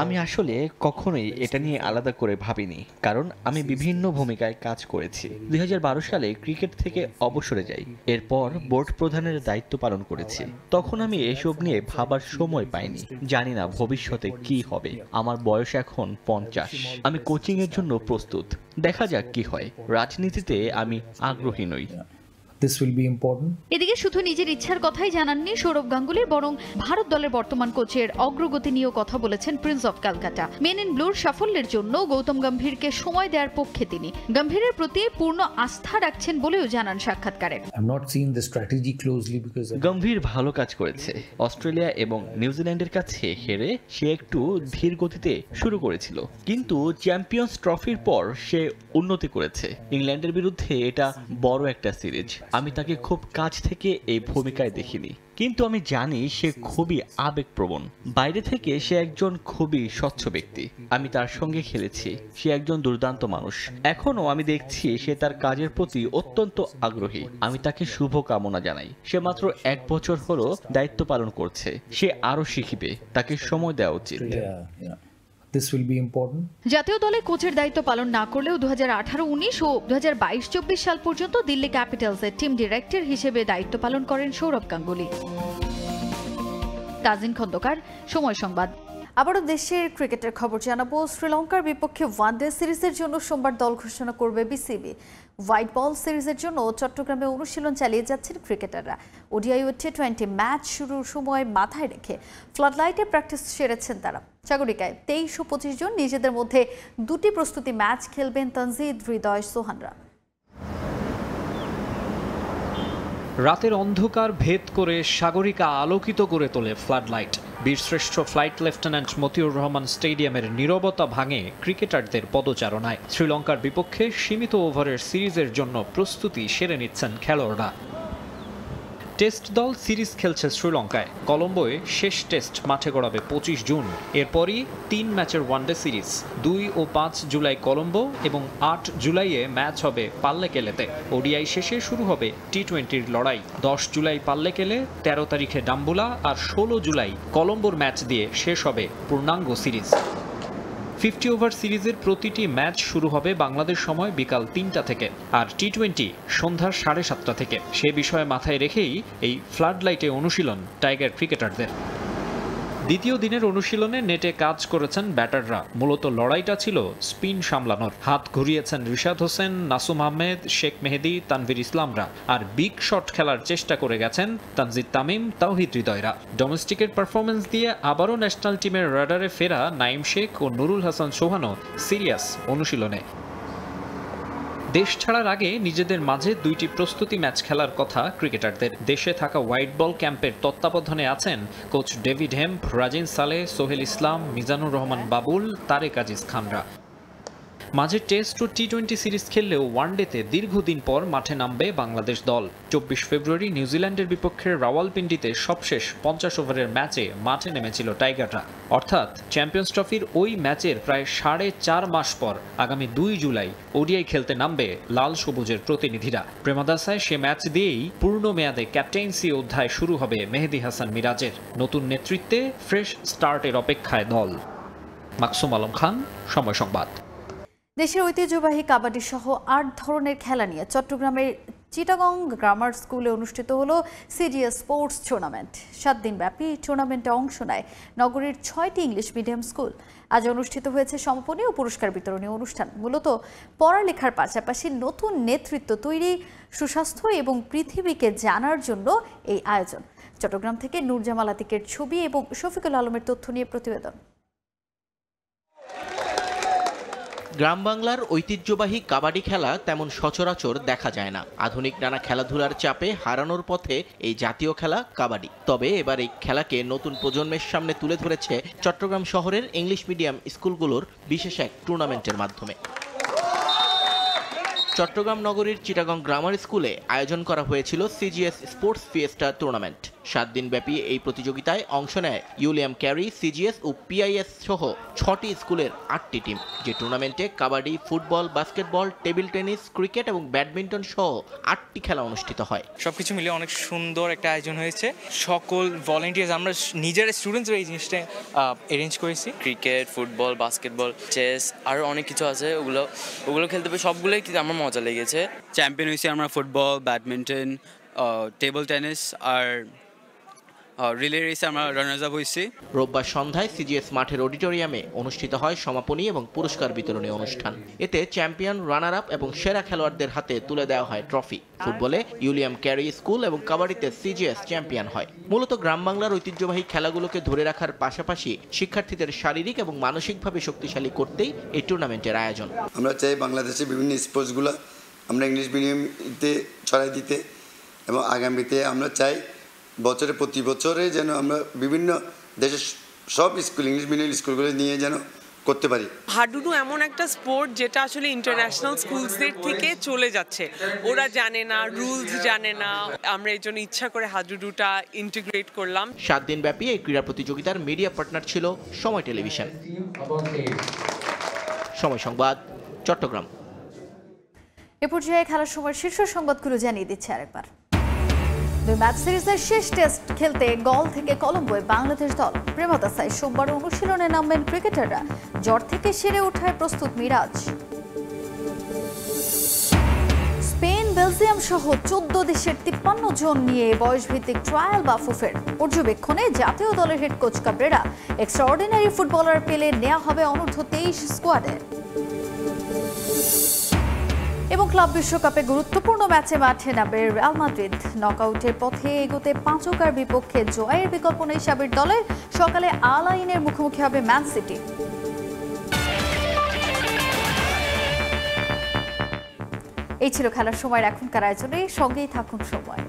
আমি আসলে কখনোই এটা নিয়ে আলাদা করে ভাবিনি, কারণ আমি বিভিন্ন ভূমিকায় কাজ করেছি। 2012 সালে ক্রিকেট থেকে অবসরে যাই, এরপর বোর্ড প্রধানের দায়িত্ব পালন করেছি। তখন আমি এসব নিয়ে ভাবার সময় পাইনি। জানি না ভবিষ্যতে কি হবে। আমার বয়স এখন 50। আমি কোচিং এর জন্য প্রস্তুত, দেখা যাক কি হয়। রাজনীতিতে আমি আগ্রহী নই। এদিকে শুধু নিজের ইচ্ছার কথাই জানাননি সৌরভ গাঙ্গুলী, বরং ভারত দলের বর্তমান কোচের অগ্রগতি নিয়েও কথা বলেছেন prince of Calcutta. Men in ব্লুর সাফল্যের জন্য গৌতম গম্ভীরকে সময় দেওয়ার পক্ষে তিনি। গম্ভীরের প্রতি পূর্ণ আস্থা রাখছেন বলেও জানান সাক্ষাৎকারে। গম্ভীর ভালো কাজ করেছে। অস্ট্রেলিয়া এবং নিউজিল্যান্ডের কাছে হেরে সে একটু ধীর গতিতে শুরু করেছিল, কিন্তু চ্যাম্পিয়ন্স ট্রফির পর সে উন্নতি করেছে। ইংল্যান্ডের বিরুদ্ধে এটা বড় একটা সিরিজ। আমি তাকে খুব কাছ থেকে এই ভূমিকায় দেখিনি, কিন্তু আমি জানি সে খুবই আবেগপ্রবণ। বাইরে থেকে সে একজন খুবই স্বচ্ছ ব্যক্তি। আমি তার সঙ্গে খেলেছি, সে একজন দুর্দান্ত মানুষ। এখনো আমি দেখছি সে তার কাজের প্রতি অত্যন্ত আগ্রহী। আমি তাকে শুভ কামনা জানাই। সে মাত্র 1 বছর হলো দায়িত্ব পালন করছে, সে আরো শিখবে। তাকে সময় দেওয়া উচিত। জাতীয় দলে কোচের দায়িত্ব পালন না করলেও 2018-19 ও 2022-24 সাল পর্যন্ত দিল্লি ক্যাপিটালসের টিম ডিরেক্টর হিসেবে দায়িত্ব পালন করেন সৌরভ গাঙ্গুলী। তাজিন খন্দকার, সময় সংবাদ। আবারও দেশের ক্রিকেটের খবর জানাবো। শ্রীলঙ্কার বিপক্ষে ওয়ানডে সিরিজের জন্য সোমবার দল ঘোষণা করবে বিসিবি। হোয়াইট বল সিরিজের জন্য চট্টগ্রামে অনুশীলন চালিয়ে যাচ্ছেন ক্রিকেটাররা। ওডিআই ও টি20 ম্যাচ শুরুর সময় মাথায় রেখে ফ্লাডলাইটে প্র্যাকটিস সেরেছেন তারা। সাগরিকায় 23 ও 25 জন নিজেদের মধ্যে 2টি প্রস্তুতি ম্যাচ খেলবেন তানজিদ, হৃদয়, সোহানরা। রাতের অন্ধকার ভেদ করে সাগরিকা আলোকিত করে তোলে ফ্লাডলাইট। বীরশ্রেষ্ঠ ফ্লাইট লেফটেন্যান্ট মতিউর রহমান স্টেডিয়ামের নীরবতা ভাঙে ক্রিকেটারদের পদচারণায়। শ্রীলঙ্কার বিপক্ষে সীমিত ওভারের সিরিজের জন্য প্রস্তুতি সেরে নিচ্ছেন খেলোয়াড়রা। টেস্ট দল সিরিজ খেলছে শ্রীলঙ্কায়। কলম্বোয় শেষ টেস্ট মাঠে গড়াবে 25 জুন। এরপরই 3 ম্যাচের ওয়ানডে সিরিজ। 2 ও 5 জুলাই কলম্বো এবং 8 জুলাইয়ে ম্যাচ হবে পাল্লেকেলেতে। ওডিআই শেষে শুরু হবে টি20-র লড়াই। 10 জুলাই পাল্লেকেলে, 13 তারিখে ডাম্বুলা আর 16 জুলাই কলম্বোর ম্যাচ দিয়ে শেষ হবে পূর্ণাঙ্গ সিরিজ। 50 ওভার সিরিজের প্রতিটি ম্যাচ শুরু হবে বাংলাদেশ সময় বিকাল 3টা থেকে, আর টি20 সন্ধ্যা 7:30 থেকে। সে বিষয়ে মাথায় রেখেই এই ফ্লাডলাইটে অনুশীলন টাইগার ক্রিকেটারদের। দ্বিতীয় দিনের অনুশীলনে নেটে কাজ করেছেন ব্যাটাররা। মূলত লড়াইটা ছিল স্পিন সামলানোর। হাত ঘুরিয়েছেন রিশাদ হোসেন, নাসুম আহমেদ, শেখ মেহেদি, তানভীর ইসলামরা। আর বিগ শট খেলার চেষ্টা করে গেছেন তানজিদ তামিম, তাওহিদ হৃদয়রা। ডোমেস্টিকের পারফরমেন্স দিয়ে আবারও ন্যাশনাল টিমের রাডারে ফেরা নাইম শেখ ও নুরুল হাসান সোহানও সিরিয়াস অনুশীলনে। দেশ ছাড়ার আগে নিজেদের মাঝে 2টি প্রস্তুতি ম্যাচ খেলার কথা ক্রিকেটারদের। দেশে থাকা হোয়াইট বল ক্যাম্পের তত্ত্বাবধানে আছেন কোচ ডেভিড হেম্প, রাজিন সালে, সোহেল ইসলাম, মিজানুর রহমান বাবুল, তারেক আজিজ খানরা। মাঝে টেস্ট ও টি-20 সিরিজ খেললেও ওয়ানডেতে দীর্ঘদিন পর মাঠে নামবে বাংলাদেশ দল। 24 ফেব্রুয়ারি নিউজিল্যান্ডের বিপক্ষে রাওয়ালপিন্ডিতে সবশেষ 50 ওভারের ম্যাচে মাঠে নেমেছিল টাইগাররা। অর্থাৎ চ্যাম্পিয়ন্স ট্রফির ওই ম্যাচের প্রায় 4.5 মাস পর আগামী 2 জুলাই ওডিআই খেলতে নামবে লাল সবুজের প্রতিনিধিরা। প্রেমাদাসায় সে ম্যাচ দিয়েই পূর্ণ মেয়াদে ক্যাপ্টেন্সি অধ্যায় শুরু হবে মেহেদী হাসান মিরাজের। নতুন নেতৃত্বে ফ্রেশ স্টার্টের অপেক্ষায় দল। মাকসুম আলম খান, সময় সংবাদ। দেশের ঐতিহ্যবাহী কাবাডি সহ 8 ধরনের খেলা নিয়ে চট্টগ্রামের চিটাগং গ্রামার স্কুলে অনুষ্ঠিত হলো সিজিএস স্পোর্টস টুর্নামেন্ট। 7 দিন ব্যাপী টুর্নামেন্টে অংশ নেয় নগরীর 6টি ইংলিশ মিডিয়াম স্কুল। আজ অনুষ্ঠিত হয়েছে সমাপনী ও পুরস্কার বিতরণী অনুষ্ঠান। মূলত পড়ালেখার পাশাপাশি নতুন নেতৃত্ব তৈরি, সুস্বাস্থ্য এবং পৃথিবীকে জানার জন্য এই আয়োজন। চট্টগ্রাম থেকে নূরজামাল আতিকের ছবি এবং শফিকুল আলমের তথ্য নিয়ে প্রতিবেদন। গ্রাম বাংলার ঐতিহ্যবাহী কাবাডি খেলা তেমন সচরাচর দেখা যায় না। আধুনিক নানা খেলাধুলার চাপে হারানোর পথে এই জাতীয় খেলা কাবাডি। তবে এবার এই খেলাকে নতুন প্রজন্মের সামনে তুলে ধরেছে চট্টগ্রাম শহরের ইংলিশ মিডিয়াম স্কুলগুলোর বিশেষ এক টুর্নামেন্টের মাধ্যমে। চট্টগ্রাম নগরীর চিটাগং গ্রামার স্কুলে আয়োজন করা হয়েছিল সিজিএস স্পোর্টস ফিয়েস্টা টুর্নামেন্ট। 7 দিন ব্যাপী এই প্রতিযোগিতায় অংশ নেয় উইলিয়াম ক্যারি, সিজিএস ও পিআইএস সহ 6টি স্কুলের 8টি টিম। যে টুর্নামেন্টে kabaddi, football, basketball, table tennis, cricket এবং ব্যাডমিন্টন সহ 8টি খেলা অনুষ্ঠিত হয়। সবকিছু মিলে অনেক সুন্দর একটা আয়োজন হয়েছে। সকল ভলেন্টিয়ার্স, আমরা নিজেরা স্টুডেন্টসরা এই জিনিসটা অ্যারেঞ্জ করেছি। ক্রিকেট, ফুটবল, বাস্কেটবল, চেস আরও অনেক কিছু আছে, ওগুলো খেলতে পেরে সবগুলোই আমার মজা লেগেছে। চ্যাম্পিয়ন হয়েছি আমরা ফুটবল, ব্যাডমিন্টন, টেবিল টেনিস আর রিলে রেসে আমরা রানার্স আপ হয়েছি। রোববার সন্ধ্যায় সিজিএস মাঠের অডিটোরিয়ামে অনুষ্ঠিত হয় সমাপনী এবং পুরস্কার বিতরণী অনুষ্ঠান। এতে চ্যাম্পিয়ন, রানার আপ এবং সেরা খেলোয়াড়দের হাতে তুলে দেওয়া হয় ট্রফি। ফুটবলে উইলিয়াম ক্যারি স্কুল এবং কাবাডিতে সিজিএস চ্যাম্পিয়ন হয়। মূলত গ্রাম বাংলার ঐতিহ্যবাহী খেলাগুলোকে ধরে রাখার পাশাপাশি শিক্ষার্থীদের শারীরিক এবং মানসিকভাবে শক্তিশালী করতেই এই টুর্নামেন্টের আয়োজন। আমরা চাই বাংলাদেশের বিভিন্ন স্পোর্টসগুলো আমরা ইংলিশ মিডিয়ামতে ছড়াই দিতে, এবং আগামীতে আমরা চাই বছরে প্রতি বছরে যেন আমরা বিভিন্ন দেশের সব স্কুল, ইংলিশ মিডিয়াম স্কুলগুলো নিয়ে যেন করতে পারি। হাডুডু এমন একটা স্পোর্ট যেটা আসলে ইন্টারন্যাশনাল স্কুলসদের থেকে চলে যাচ্ছে। ওরা জানে না, রুলস জানে না। আমরা এই জন্য ইচ্ছা করে হাডুডুটা ইন্টিগ্রেট করলাম। 7 দিন ব্যাপী এই ক্রীড়া প্রতিযোগিতার মিডিয়া পার্টনার ছিল সময় টেলিভিশন। সময় সংবাদ, চট্টগ্রাম। এ পর্যায়ে খেলার সময় শীর্ষ সংবাদগুলো জানিয়ে দিচ্ছে আরেকবার। 2 ম্যাচ সিরিজের শেষ টেস্ট খেলতে গল থেকে কলম্বোয় বাংলাদেশ দল। প্রেমাদাসায় সোমবার অনুশীলনে নামবেন ক্রিকেটাররা। জ্বর থেকে সেরে ওঠায় প্রস্তুত মিরাজ। স্পেন, বেলজিয়াম সহ 14 দেশের 53 জন নিয়ে বয়সভিত্তিক ট্রায়াল বাফুফের পর্যবেক্ষণে জাতীয় দলের head coach Cabrera. Extraordinary footballer পেলে নেওয়া হবে অনূর্ধ্ব 23 স্কোয়াডে। এবং ক্লাব বিশ্বকাপে গুরুত্বপূর্ণ ম্যাচে মাঠে নামবে রিয়াল মাদ্রিদ। নকআউটের পথে এগোতে পাঁচকার বিপক্ষে জয়ের বিকল্প নেই সাবির দলের। সকালে আল আইনের মুখোমুখি হবে ম্যান সিটি। এই ছিল খেলার সময়ের এখনকার আয়োজনে। সঙ্গেই থাকুন সময়।